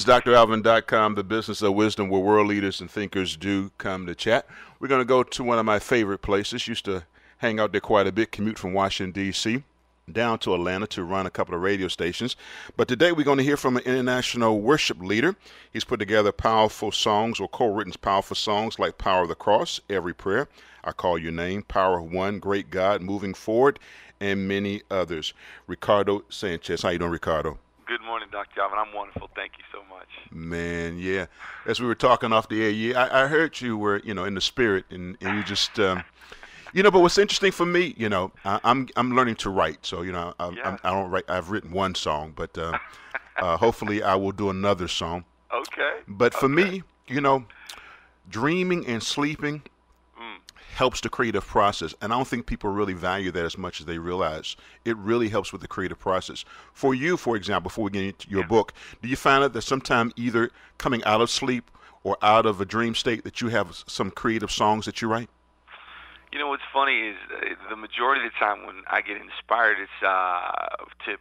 is dralvin.com, the business of wisdom, where world leaders and thinkers do come to chat. We're going to go to one of my favorite places. Used to hang out there quite a bit, commute from Washington, D.C., down to Atlanta to run a couple of radio stations. But today we're going to hear from an international worship leader. He's put together powerful songs or co-written powerful songs like Power of the Cross, Every Prayer, I Call Your Name, Power of One, Great God, Moving Forward, and many others. Ricardo Sanchez. How you doing, Ricardo? Good morning, Dr. Alvin. I'm wonderful. Thank you so much. Man, yeah. As we were talking off the air, I heard you were, in the spirit, and you just, but what's interesting for me, I'm learning to write. So, I don't write. I've written one song, but hopefully I will do another song. Okay. But for me, dreaming and sleeping helps the creative process, and I don't think people really value that as much as they realize. It really helps with the creative process. For you, for example, before we get into your book, do you find that sometimes either coming out of sleep or out of a dream state that you have some creative songs that you write? What's funny is the majority of the time when I get inspired, it's to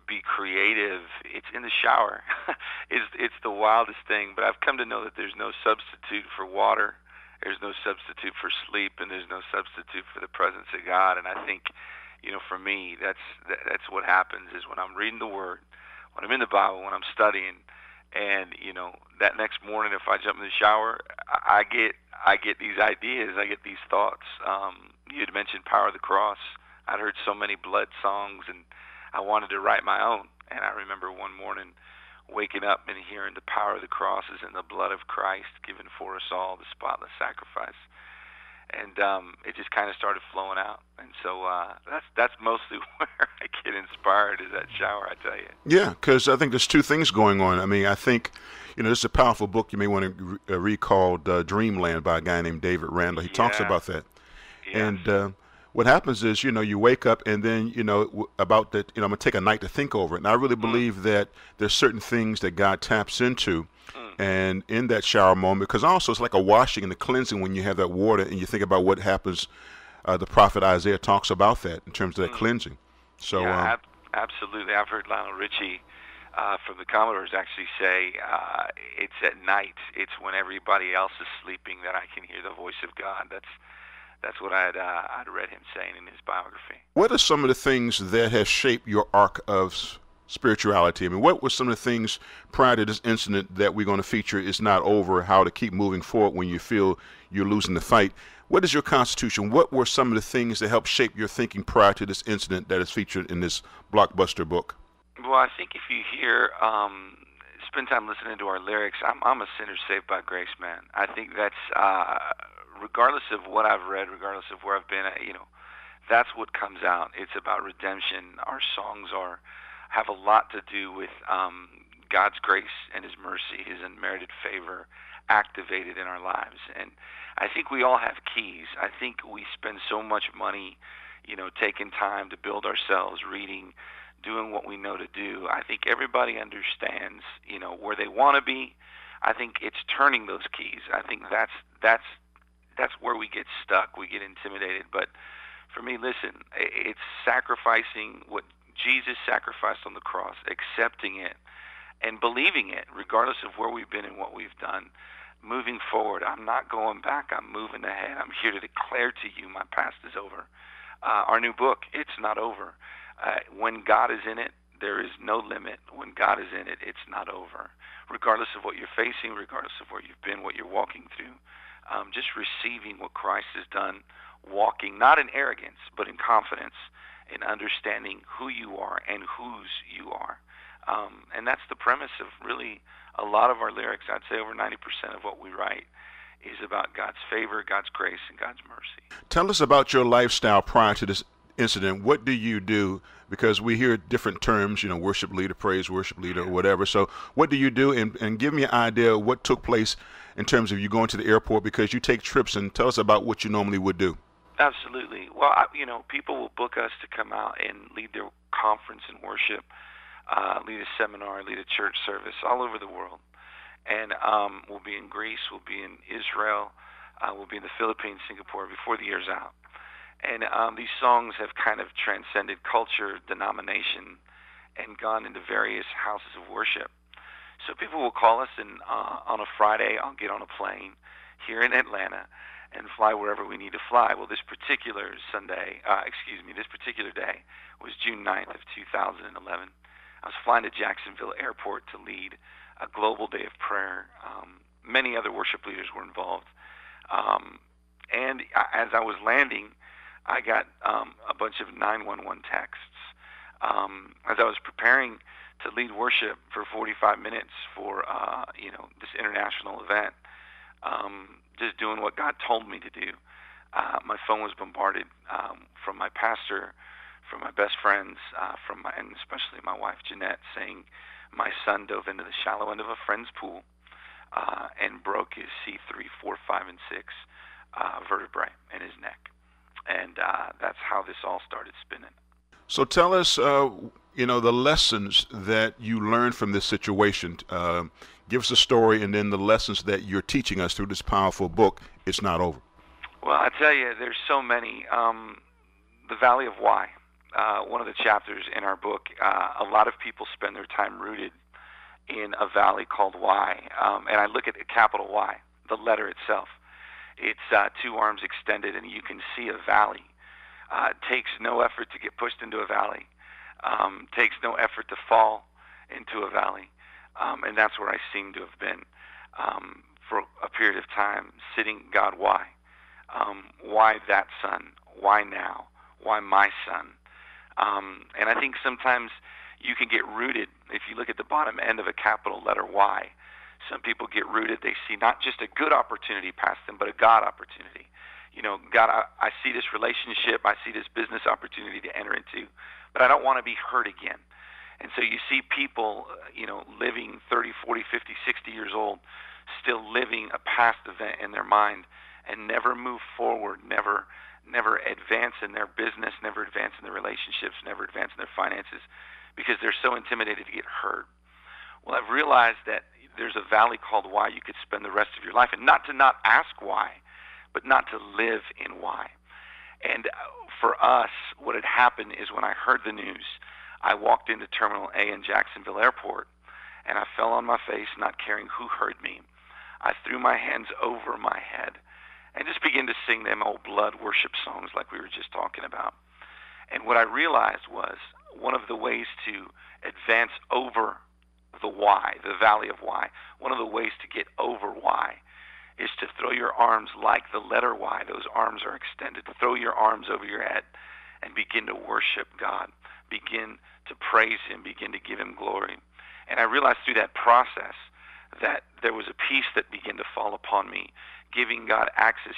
be creative. It's in the shower. It's the wildest thing, but I've come to know that there's no substitute for water. There's no substitute for sleep, and there's no substitute for the presence of God. And I think, for me, that's what happens is when I'm reading the Word, when I'm in the Bible, when I'm studying, and that next morning, if I jump in the shower, I get these ideas, I get these thoughts. You had mentioned Power of the Cross. I'd heard so many blood songs, and I wanted to write my own. And I remember one morning waking up and hearing the power of the cross is in the blood of Christ given for us all, the spotless sacrifice. And it just kind of started flowing out. And so that's mostly where I get inspired is that shower, I tell you. Yeah, because I think there's two things going on. I mean, I think, this is a powerful book you may want to read called Dreamland by a guy named David Randall. He talks about that. Yes. And what happens is, you wake up and then, about that, I'm going to take a night to think over it. And I really believe that there's certain things that God taps into and in that shower moment, because also it's like a washing and a cleansing when you have that water and you think about what happens. The prophet Isaiah talks about that in terms of that cleansing. So, absolutely. I've heard Lionel Richie from the Commodores actually say it's at night. It's when everybody else is sleeping that I can hear the voice of God. That's what I'd read him saying in his biography. What are some of the things that have shaped your arc of spirituality? I mean, what were some of the things prior to this incident that we're going to feature is not over, how to keep moving forward when you feel you're losing the fight? What is your constitution? What were some of the things that helped shape your thinking prior to this incident that is featured in this blockbuster book? Well, I think if you hear, spend time listening to our lyrics, I'm a sinner saved by grace, man. I think that's... regardless of what I've read, regardless of where I've been, that's what comes out. It's about redemption. Our songs have a lot to do with God's grace and His mercy, His unmerited favor activated in our lives. And I think we all have keys. I think we spend so much money, taking time to build ourselves, reading, doing what we know to do. I think everybody understands, where they want to be. I think it's turning those keys. I think that's where we get stuck, we get intimidated. But for me, listen, it's sacrificing what Jesus sacrificed on the cross, accepting it, and believing it, regardless of where we've been and what we've done. Moving forward, I'm not going back, I'm moving ahead. I'm here to declare to you my past is over. Our new book, it's not over. When God is in it, there is no limit. When God is in it, it's not over. Regardless of what you're facing, regardless of where you've been, what you're walking through, just receiving what Christ has done, walking not in arrogance, but in confidence, in understanding who you are and whose you are. And that's the premise of really a lot of our lyrics. I'd say over 90% of what we write is about God's favor, God's grace, and God's mercy. Tell us about your lifestyle prior to this incident. What do you do? Because we hear different terms, worship leader, praise worship leader, or whatever. So what do you do? And give me an idea of what took place in terms of you going to the airport, because you take trips, and tell us about what you normally would do. Absolutely. Well, people will book us to come out and lead their conference and worship, lead a seminar, lead a church service all over the world. And we'll be in Greece, we'll be in Israel, we'll be in the Philippines, Singapore before the year's out. And these songs have kind of transcended culture, denomination, and gone into various houses of worship. So people will call us, and on a Friday, I'll get on a plane here in Atlanta and fly wherever we need to fly. Well, this particular this particular day was June 9th of 2011. I was flying to Jacksonville Airport to lead a global day of prayer. Many other worship leaders were involved. And as I was landing, I got a bunch of 911 texts. As I was preparing to lead worship for 45 minutes for this international event, just doing what God told me to do, my phone was bombarded from my pastor, from my best friends, and especially my wife Jeanette, saying my son dove into the shallow end of a friend's pool and broke his C3, 4, 5, and 6 vertebrae in his neck. And that's how this all started spinning. So tell us, the lessons that you learned from this situation. Give us a story, and then the lessons that you're teaching us through this powerful book, It's Not Over. Well, I tell you, there's so many. The Valley of Why, one of the chapters in our book, a lot of people spend their time rooted in a valley called Why. And I look at a capital Y, the letter itself. It's two arms extended, and you can see a valley. It takes no effort to get pushed into a valley. Takes no effort to fall into a valley. And that's where I seem to have been for a period of time, sitting, God, why? Why that son? Why now? Why my son? And I think sometimes you can get rooted. If you look at the bottom end of a capital letter Y, some people get rooted. They see not just a good opportunity past them, but a God opportunity. God, I see this relationship, I see this business opportunity to enter into, but I don't want to be hurt again. And so you see people, living 30, 40, 50, 60 years old, still living a past event in their mind and never move forward, never advance in their business, never advance in their relationships, never advance in their finances because they're so intimidated to get hurt. Well, I've realized that there's a valley called why you could spend the rest of your life, and not to not ask why, but not to live in why. And for us, what had happened is when I heard the news, I walked into Terminal A in Jacksonville Airport, and I fell on my face, not caring who heard me. I threw my hands over my head and just began to sing them old blood worship songs like we were just talking about. And what I realized was one of the ways to advance over the why, the valley of why, one of the ways to get over why is to throw your arms like the letter Y. Those arms are extended. Throw your arms over your head and begin to worship God. Begin to praise Him. Begin to give Him glory. And I realized through that process that there was a peace that began to fall upon me, giving God access.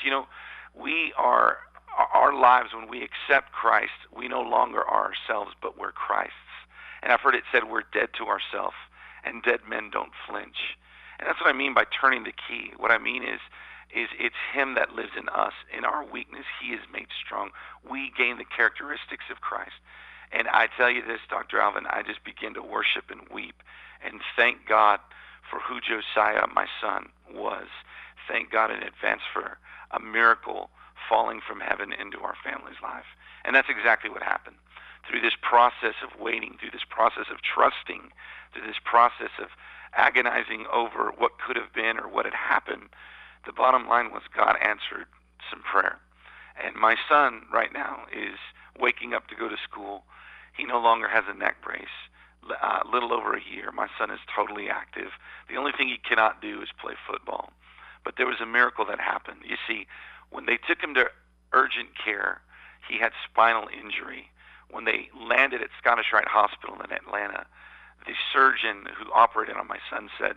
Our lives, when we accept Christ, we no longer are ourselves, but we're Christ's. And I've heard it said we're dead to ourselves, and dead men don't flinch. And that's what I mean by turning the key. What I mean is it's Him that lives in us. In our weakness, He is made strong. We gain the characteristics of Christ. And I tell you this, Dr. Alvin, I just begin to worship and weep and thank God for who Josiah, my son, was. Thank God in advance for a miracle falling from heaven into our family's life. And that's exactly what happened. Through this process of waiting, through this process of trusting, through this process of agonizing over what could have been or what had happened, the bottom line was God answered some prayer. And my son right now is waking up to go to school. He no longer has a neck brace. A little over a year, my son is totally active. The only thing he cannot do is play football. But there was a miracle that happened. You see, when they took him to urgent care, he had spinal injury. When they landed at Scottish Rite Hospital in Atlanta, the surgeon who operated on my son said,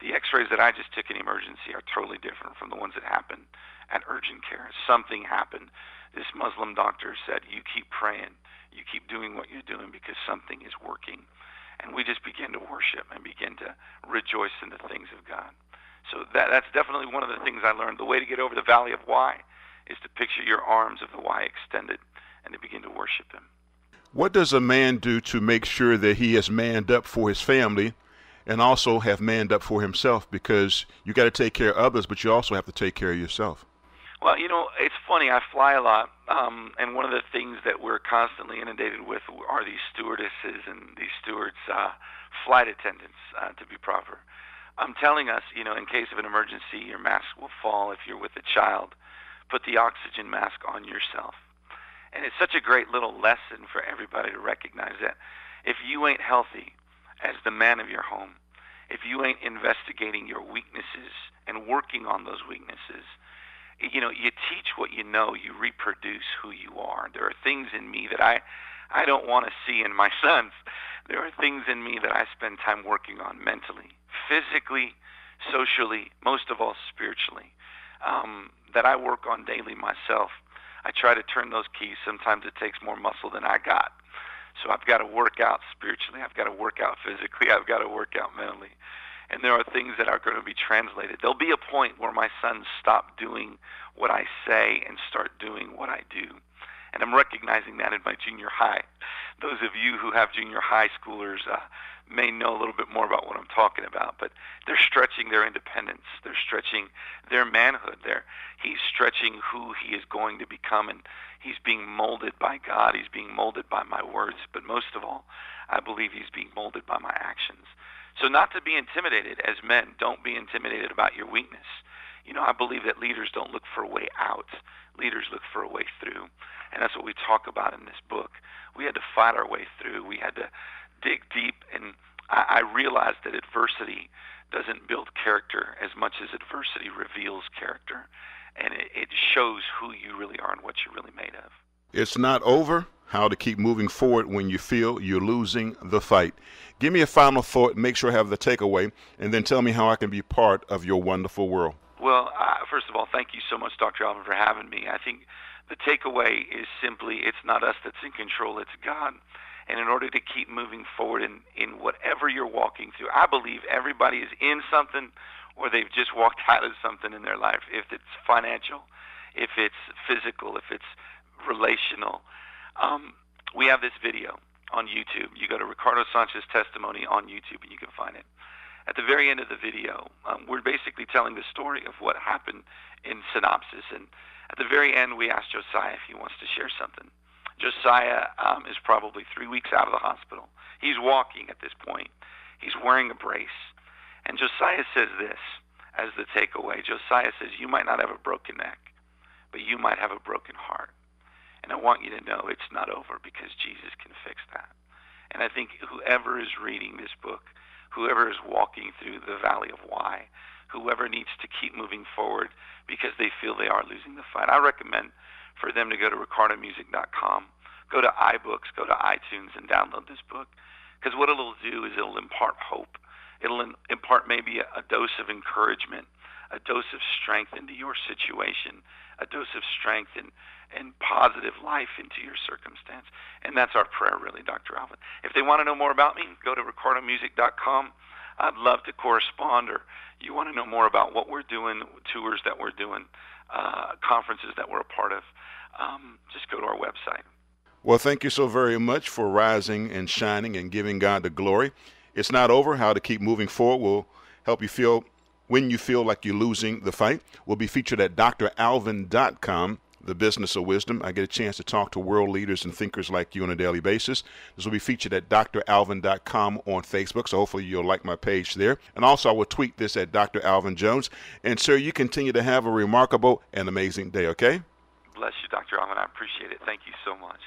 the x-rays that I just took in emergency are totally different from the ones that happened at urgent care. Something happened. This Muslim doctor said, you keep praying. You keep doing what you're doing because something is working. And we just begin to worship and begin to rejoice in the things of God. So that's definitely one of the things I learned. The way to get over the valley of why is to picture your arms of the why extended and to begin to worship Him. What does a man do to make sure that he has manned up for his family and also have manned up for himself? Because you got to take care of others, but you also have to take care of yourself. Well, it's funny. I fly a lot, and one of the things that we're constantly inundated with are these stewardesses and these stewards flight attendants, to be proper. I'm telling us, in case of an emergency, your mask will fall if you're with a child. Put the oxygen mask on yourself. And it's such a great little lesson for everybody to recognize that if you ain't healthy as the man of your home, if you ain't investigating your weaknesses and working on those weaknesses, you teach what you know, you reproduce who you are. There are things in me that I don't want to see in my sons. There are things in me that I spend time working on mentally, physically, socially, most of all spiritually, that I work on daily myself. I try to turn those keys. Sometimes it takes more muscle than I got. So I've got to work out spiritually. I've got to work out physically. I've got to work out mentally. And there are things that are going to be translated. There'll be a point where my sons stop doing what I say and start doing what I do. And I'm recognizing that in my junior high. Those of you who have junior high schoolers may know a little bit more about what I'm talking about, but they're stretching their independence. They're stretching their manhood. He's stretching who he is going to become, and he's being molded by God. He's being molded by my words, but most of all, I believe he's being molded by my actions. So not to be intimidated as men, don't be intimidated about your weakness. I believe that leaders don't look for a way out. Leaders look for a way through. And that's what we talk about in this book. We had to fight our way through. We had to dig deep. And I realized that adversity doesn't build character as much as adversity reveals character. And it shows who you really are and what you're really made of. It's not over. How to keep moving forward when you feel you're losing the fight. Give me a final thought. Make sure I have the takeaway. And then tell me how I can be part of your wonderful world. Well, first of all, thank you so much, Dr. Alvin, for having me. I think the takeaway is simply it's not us that's in control, it's God. And in order to keep moving forward in whatever you're walking through, I believe everybody is in something or they've just walked out of something in their life, if it's financial, if it's physical, if it's relational. We have this video on YouTube. You go to Ricardo Sanchez testimony on YouTube and you can find it. At the very end of the video, we're basically telling the story of what happened in synopsis. And at the very end, we asked Josiah if he wants to share something. Josiah is probably 3 weeks out of the hospital. He's walking at this point. He's wearing a brace. And Josiah says this as the takeaway. Josiah says, you might not have a broken neck, but you might have a broken heart. And I want you to know it's not over because Jesus can fix that. And I think whoever is reading this book, whoever is walking through the valley of why, whoever needs to keep moving forward because they feel they are losing the fight, I recommend for them to go to ricardomusic.com, go to iBooks, go to iTunes, and download this book. Because what it'll do is it'll impart hope. It'll impart maybe a dose of encouragement, a dose of strength into your situation, a dose of strength and positive life into your circumstance. And that's our prayer, really, Dr. Alvin. If they want to know more about me, go to ricardomusic.com. I'd love to correspond, or you want to know more about what we're doing, tours that we're doing, conferences that we're a part of, just go to our website. Well, thank you so very much for rising and shining and giving God the glory. It's not over. How to keep moving forward will help you feel when you feel like you're losing the fight. We'll be featured at dralvin.com, the business of wisdom. I get a chance to talk to world leaders and thinkers like you on a daily basis. This will be featured at dralvin.com on Facebook, so hopefully you'll like my page there. And also I will tweet this at Dr. Alvin Jones. And sir, you continue to have a remarkable and amazing day, okay? Bless you, Dr. Alvin. I appreciate it. Thank you so much.